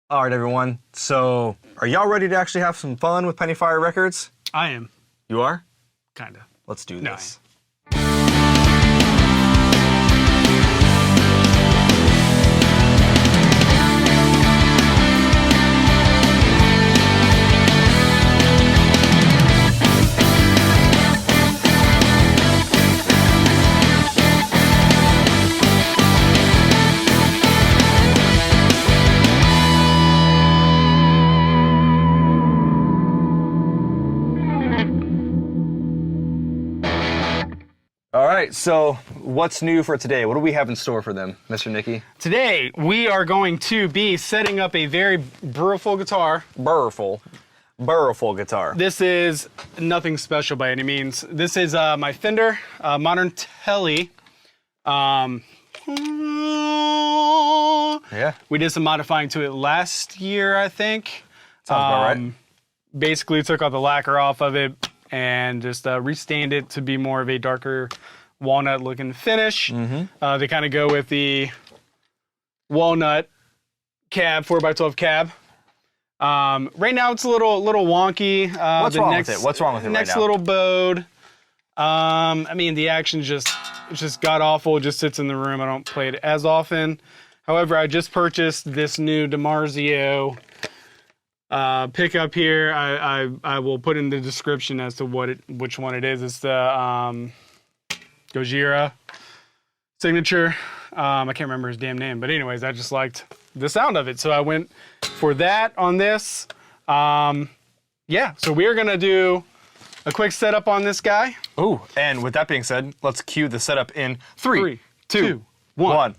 All right, everyone. So, are y'all ready to actually have some fun with Pennyfire Records? I am. You are? Kinda. Let's do No, this. All right, so what's new for today? What do we have in store for them, Mr. Nicky? Today, we are going to be setting up a very beautiful guitar. Burrful guitar. This is nothing special by any means. This is my Fender modern Tele. Yeah. We did some modifying to it last year, I think. Sounds about right. Basically took all the lacquer off of it and just restained it to be more of a darker walnut looking finish. Mm-hmm. They kind of go with the walnut cab, 4x12 cab. Right now it's a little wonky. What's wrong with it? What's wrong with it right now? Next little bowed. I mean, the action's just god awful. It just sits in the room. I don't play it as often. However, I just purchased this new DiMarzio pickup here. I will put in the description as to which one it is. It's the Gojira signature. I can't remember his damn name, but anyways, I just liked the sound of it, so I went for that on this. Yeah, so we are gonna do a quick setup on this guy. Ooh, and with that being said, let's cue the setup in 3, 2, 2, 1.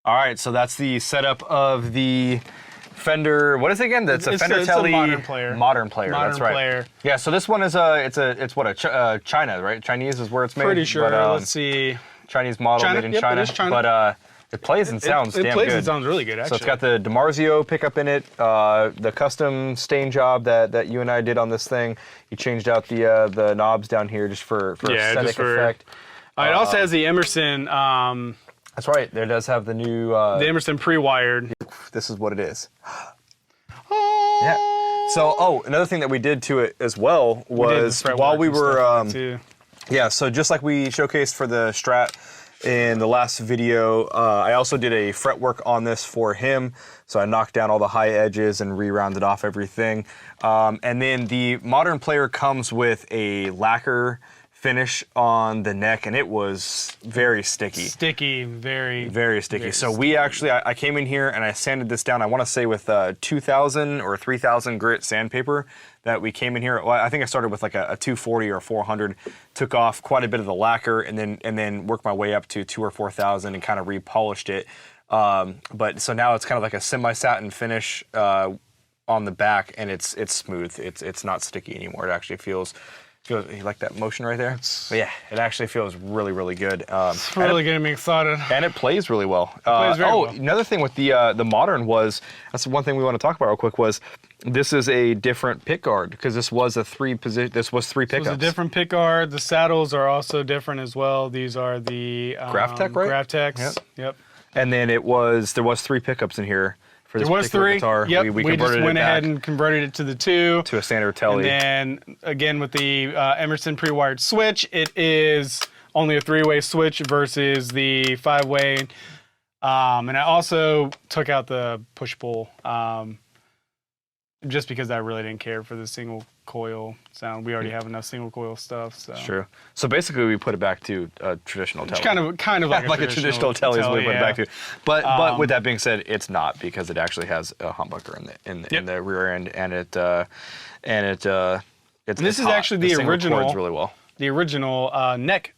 All right, so that's the setup of the Fender. What is it again? That's a Fender Tele modern player. Modern player. That's right. Player. Yeah. So this one is it's what a China, right? Chinese is where it's made. Pretty sure. But, Let's see. Chinese model made in Yep, China. it is China. But it plays and sounds damn good. It plays and sounds really good, actually. So it's got the DiMarzio pickup in it, the custom stain job that you and I did on this thing. You changed out the knobs down here just for aesthetic effect. It also has the Emerson. That's right. There does have the new. The Emerson pre-wired. This is what it is. Yeah. So, another thing that we did to it as well was while we were, yeah. So just like we showcased for the Strat in the last video, I also did a fretwork on this for him. So I knocked down all the high edges and re-rounded off everything. And then the modern player comes with a lacquer finish on the neck, and it was very sticky. Very sticky. So we actually, I came in here and I sanded this down, I want to say with 2,000 or 3,000 grit sandpaper that we came in here. Well, I think I started with like a 240 or 400, took off quite a bit of the lacquer and then worked my way up to 2,000 or 4,000 and kind of repolished it. But so now it's kind of like a semi-satin finish on the back, and it's smooth. It's not sticky anymore. It actually feels. You like that motion right there? But yeah, it actually feels really, really good. It's really getting me excited. And it plays really well. Plays very well. Another thing with the modern was, that's one thing we want to talk about real quick, was this is a different pick guard, because this was three pickups. It was a different pick guard. The saddles are also different as well. These are the Graphtec, right? Graphtecs. Yep. And then there was 3 pickups in here. For this there was 3. Guitar. Yep. We just went ahead and converted it to the 2. To a standard Tele. And then again with the Emerson pre-wired switch, it is only a 3-way switch versus the 5-way. And I also took out the push-pull just because I really didn't care for the single coil sound. We already have enough single coil stuff. So. True. So basically, we put it back to a traditional Tele. Kind of like a traditional Tele is what we put it back to. But with that being said, it's not, because it actually has a humbucker in the rear end, and this is actually the original. Chords really well. The original neck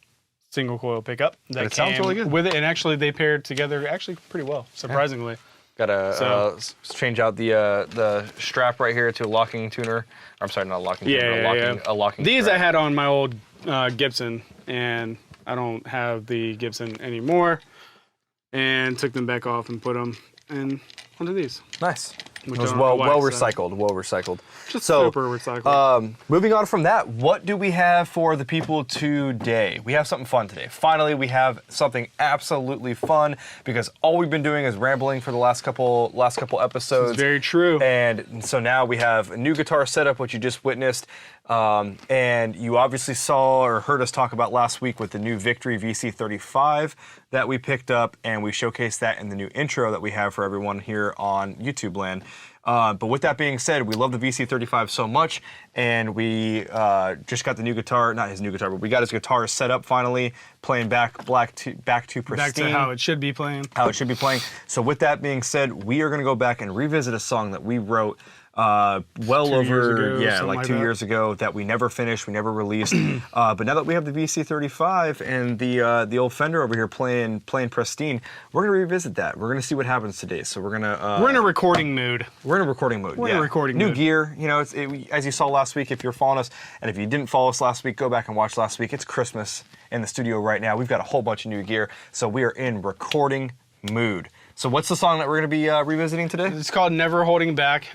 single coil pickup that it sounds really good with it, and actually they paired together actually pretty well, surprisingly. Yeah. Got to change out the strap right here to a locking tuner. I'm sorry, not a locking tuner, a locking These strap. I had on my old Gibson, and I don't have the Gibson anymore, and took them back off and put them in onto these. Nice. It was well recycled. Just super recycled. Moving on from that, what do we have for the people today? We have something fun today. Finally, we have something absolutely fun because all we've been doing is rambling for the last couple episodes. It's very true. And so now we have a new guitar setup, which you just witnessed. And you obviously saw or heard us talk about last week with the new Victory VC35 that we picked up, and we showcased that in the new intro that we have for everyone here on YouTube land. But with that being said, we love the VC35 so much, and we just got the new guitar, not his new guitar, but we got his guitar set up finally, playing back to pristine. Back to how it should be playing. So with that being said, we are going to go back and revisit a song that we wrote like 2 years ago that we never finished, we never released. But now that we have the VC35 and the old Fender over here playing pristine, we're gonna revisit that. We're gonna see what happens today. So we're in a recording mood. New gear. You know, as you saw last week, if you're following us, and if you didn't follow us last week, go back and watch last week. It's Christmas in the studio right now. We've got a whole bunch of new gear, so we are in recording mood. So what's the song that we're going to be revisiting today? It's called Never Holding Back.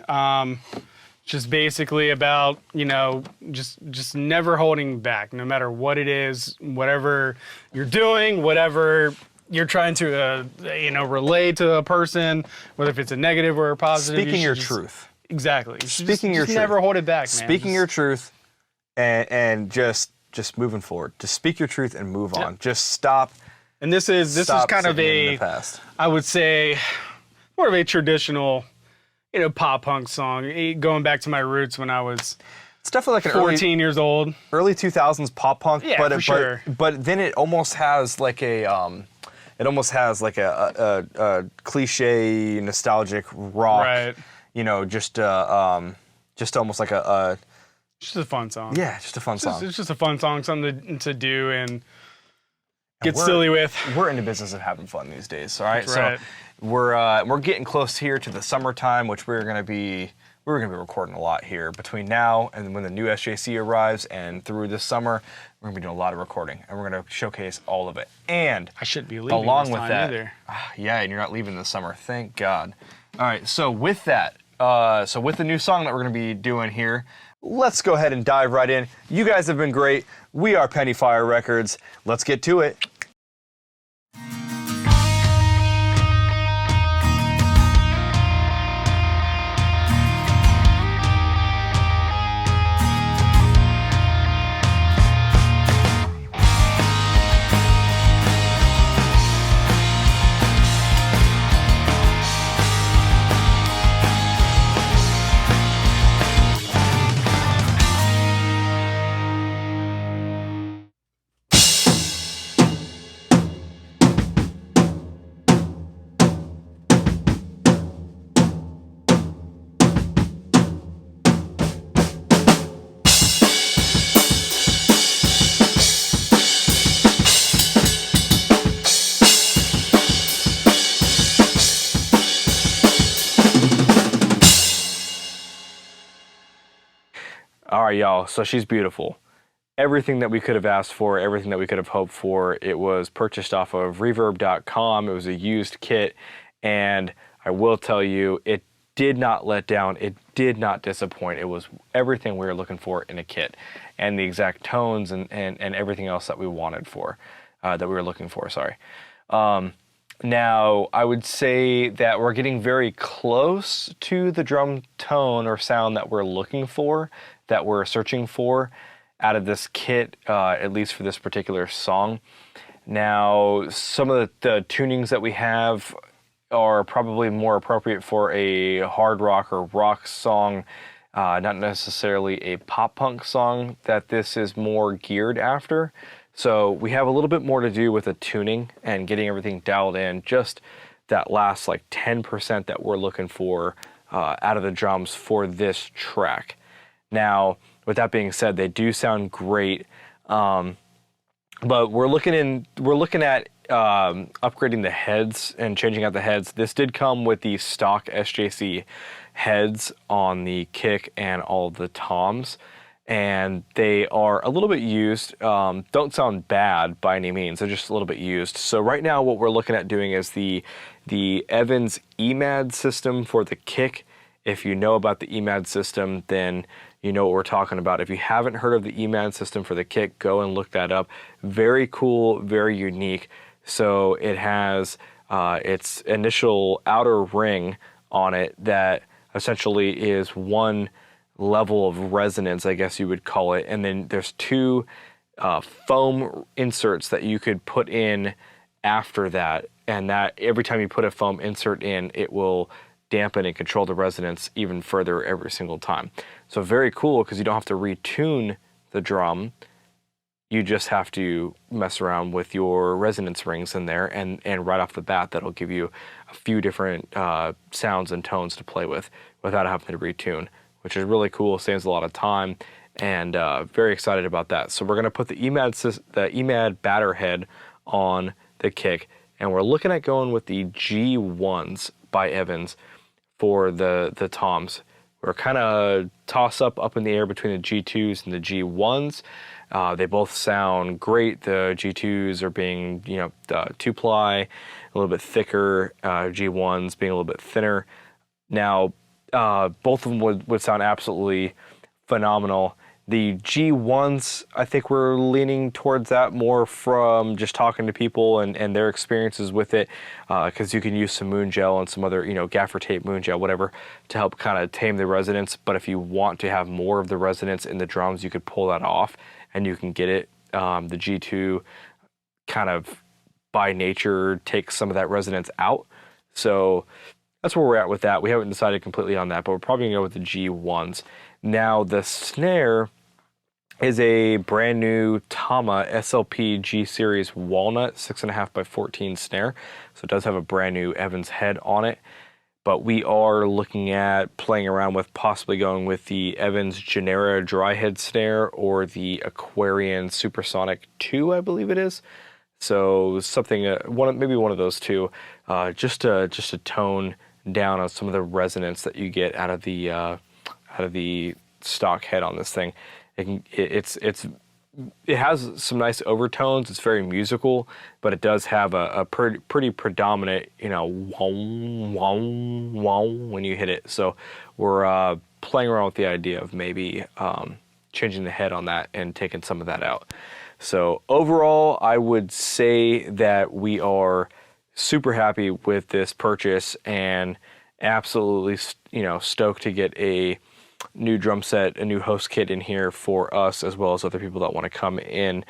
Just basically about, you know, just never holding back, no matter what it is, whatever you're doing, whatever you're trying to, relay to a person, whether if it's a negative or a positive. Speaking your truth. Exactly. Speaking your truth. Never hold it back, man. Speaking your truth and just moving forward. Just speak your truth and move on. Just stop. And this is kind of I would say, more of a traditional, pop punk song. Going back to my roots when I was, it's definitely like an 14 years old, early 2000s pop punk. Yeah, for sure. But then it almost has like a cliche nostalgic rock. Right. Just almost like a. Just a fun song. Yeah, just a fun song. It's just a fun song, something to do and get silly with. We're in the business of having fun these days, all right? That's right. So we're getting close here to the summertime, which we're gonna be recording a lot here between now and when the new SJC arrives, and through this summer, we're gonna be doing a lot of recording, and we're gonna showcase all of it. And I shouldn't be leaving along this with time that, either. Yeah, and you're not leaving this summer, thank God. All right, so with that, with the new song that we're gonna be doing here, let's go ahead and dive right in. You guys have been great. We are Penny Fire Records. Let's get to it. All right, y'all, so she's beautiful. Everything that we could have asked for, everything that we could have hoped for, it was purchased off of reverb.com. It was a used kit, and I will tell you, it did not let down. It did not disappoint. It was everything we were looking for in a kit, and the exact tones and everything else that we wanted for, that we were looking for, sorry. Now, I would say that we're getting very close to the drum tone or sound that we're looking for, that we're searching for out of this kit, at least for this particular song. Now, some of the tunings that we have are probably more appropriate for a hard rock or rock song, not necessarily a pop punk song that this is more geared after. So we have a little bit more to do with the tuning and getting everything dialed in, just that last like 10% that we're looking for out of the drums for this track. Now, with that being said, they do sound great, but we're looking at upgrading the heads and changing out the heads. This did come with the stock SJC heads on the kick and all the toms, and they are a little bit used. Don't sound bad by any means, they're just a little bit used. So right now what we're looking at doing is the Evans EMAD system for the kick If you know about the EMAD system, then you know what we're talking about. If you haven't heard of the EMAD system for the kick, go and look that up. Very cool, very unique. So it has its initial outer ring on it that essentially is one level of resonance, I guess you would call it. And then there's two foam inserts that you could put in after that. And that every time you put a foam insert in, it will dampen and control the resonance even further every single time. So very cool, because you don't have to retune the drum. You just have to mess around with your resonance rings in there, and right off the bat, that'll give you a few different sounds and tones to play with without having to retune, which is really cool, saves a lot of time, and very excited about that. So we're gonna put the EMAD batter head on the kick, and we're looking at going with the G1s by Evans for the toms. We're kind of toss up in the air between the G2s and the G1s. They both sound great. The G2s are being, 2-ply, a little bit thicker. G1s being a little bit thinner. Now, both of them would sound absolutely phenomenal. The G1s, I think we're leaning towards that more from just talking to people and their experiences with it, because you can use some moon gel and some other, gaffer tape, moon gel, whatever, to help kind of tame the resonance. But if you want to have more of the resonance in the drums, you could pull that off and you can get it. The G2 kind of by nature takes some of that resonance out. So that's where we're at with that. We haven't decided completely on that, but we're probably gonna go with the G1s. Now, the snare is a brand new Tama SLP G Series Walnut 6.5 by 14 snare. So it does have a brand new Evans head on it, but we are looking at playing around with possibly going with the Evans Genera dry head snare or the Aquarian Supersonic 2, I believe it is. So something, maybe one of those two, just to tone down on some of the resonance that you get out of the stock head on this thing. It has some nice overtones. It's very musical, but it does have a pretty predominant, wow when you hit it. So we're playing around with the idea of maybe changing the head on that and taking some of that out. So overall, I would say that we are super happy with this purchase and absolutely, stoked to get a new drum set, a new host kit in here for us, as well as other people that want to come in.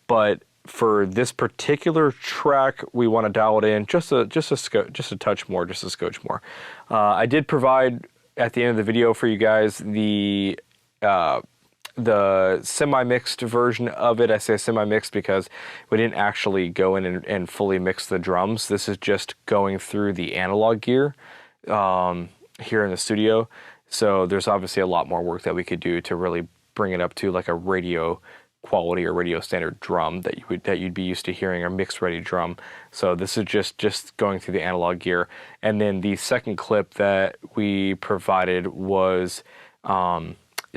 But for this particular track, we want to dial it in just a touch more, just a scotch more. I did provide at the end of the video for you guys the semi-mixed version of it. I say semi-mixed because we didn't actually go in and fully mix the drums. This is just going through the analog gear here in the studio. So there's obviously a lot more work that we could do to really bring it up to like a radio quality or radio standard drum that you'd be used to hearing, a mixed ready drum. So this is just going through the analog gear. And then the second clip that we provided was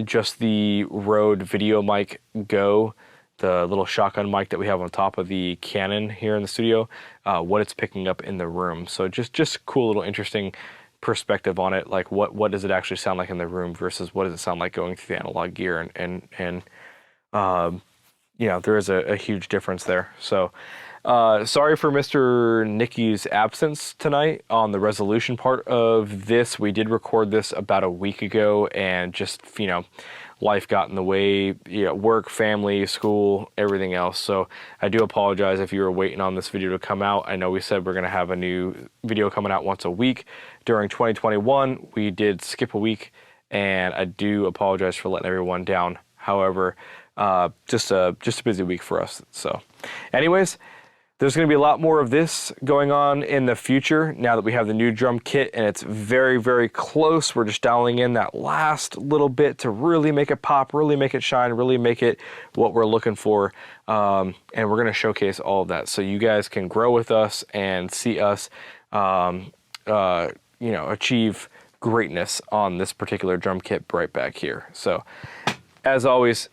just the Rode Video Mic Go, the little shotgun mic that we have on top of the Canon here in the studio, what it's picking up in the room. So just cool little interesting perspective on it, like what does it actually sound like in the room versus what does it sound like going through the analog gear, and there is a huge difference there. So sorry for Mr. Nicky's absence tonight on the resolution part of this. We did record this about a week ago, and just life got in the way, work, family, school, everything else. So I do apologize if you were waiting on this video to come out. I know we said we're going to have a new video coming out once a week during 2021. We did skip a week, and I do apologize for letting everyone down. However, just a busy week for us. So anyways, there's going to be a lot more of this going on in the future now that we have the new drum kit, and it's very, very close. We're just dialing in that last little bit to really make it pop, really make it shine, really make it what we're looking for. And we're going to showcase all of that so you guys can grow with us and see us, achieve greatness on this particular drum kit right back here. So as always,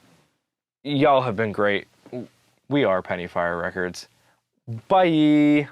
y'all have been great. We are Penny Fire Records. Bye.